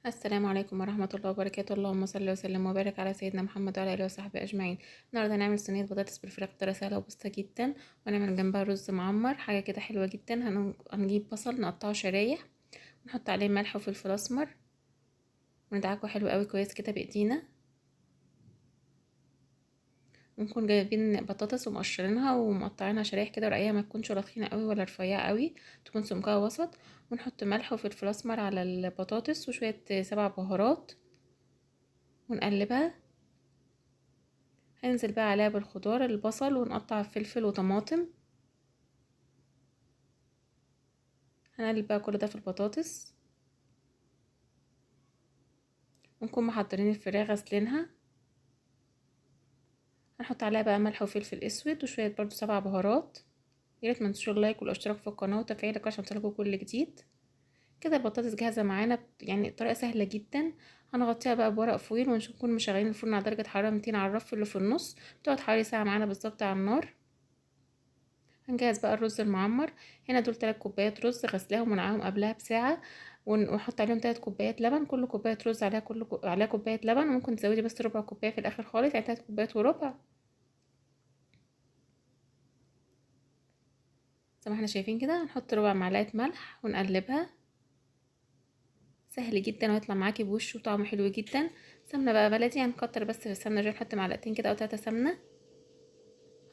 السلام عليكم ورحمة الله وبركاته. اللهم صل وسلم وبارك على سيدنا محمد وعلى آله وصحبه أجمعين. النهاردة هنعمل صينية بطاطس بالفراخ بطريقة سهلة وبسيطة جدا، ونعمل جنبها رز معمر، حاجة كده حلوة جدا. هنجيب بصل نقطعه شرايح، ونحط عليه ملح وفلفل أسمر، وندعكه حلو قوي كويس كده بإيدينا. ونكون جايبين بطاطس ومقشرينها ومقطعينها شرايح كده، ورقيقها ما تكونش ولا تخينة قوي ولا رفيعة قوي، تكون سمكها وسط. ونحط ملح وفلفل أسمر على البطاطس وشوية سبع بهارات، ونقلبها. هننزل بقى عليها بالخضار، البصل، ونقطع فلفل وطماطم. هنقلب بقى كل ده في البطاطس، ونكون محضرين الفراخ غسلينها. هنحط عليها بقى ملح وفلفل اسود وشويه برضو سبع بهارات. يا ريت ما تنسوش اللايك والاشتراك في القناه وتفعيل الجرس عشان توصلكوا كل جديد. كده البطاطس جاهزه معانا، يعني طريقه سهله جدا. هنغطيها بقى بورق فويل، ونكون مشغلين الفرن على درجه حراره 200 على الرف اللي في النص. بتقعد حوالي ساعه معانا بالظبط على النار. هنجهز بقى الرز المعمر. هنا دول 3 كوبايات رز غسلاهم ونقعهم قبلها بساعه، ونحط عليهم 3 كوبايات لبن. كل كوبايه رز عليها عليها كوبايه لبن، وممكن تزودي بس ربع كوبايه في الاخر خالص، يعني 3 كوبايات وربع زي ما احنا شايفين كده. هنحط ربع معلقه ملح ونقلبها. سهل جدا وهيطلع معاكي بوش وطعمه حلو جدا. سمنه بقى بلدي، هنكتر بس في السمنه، جاي نحط معلقتين كده او 3 سمنه.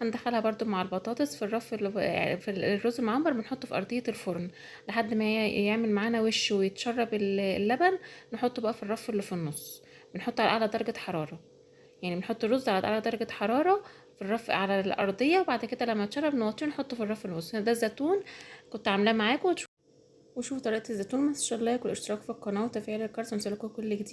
هندخلها برضو مع البطاطس في الرف اللي يعني في الرز المعمر، بنحطه في ارضيه الفرن لحد ما يعمل معانا وش ويتشرب اللبن. نحطه بقى في الرف اللي في النص، بنحطه على اعلى درجه حراره. يعني بنحط الرز على اعلى درجه حراره في الرف على الارضيه، وبعد كده لما يتشرب نوطيه نحطه في الرف النص. ده الزيتون كنت عاملاه معاكم، وشوفوا طريقه الزيتون. ما تنسوش اللايك والاشتراك في القناه وتفعيل الجرس عشان يوصلكوا كل جديد.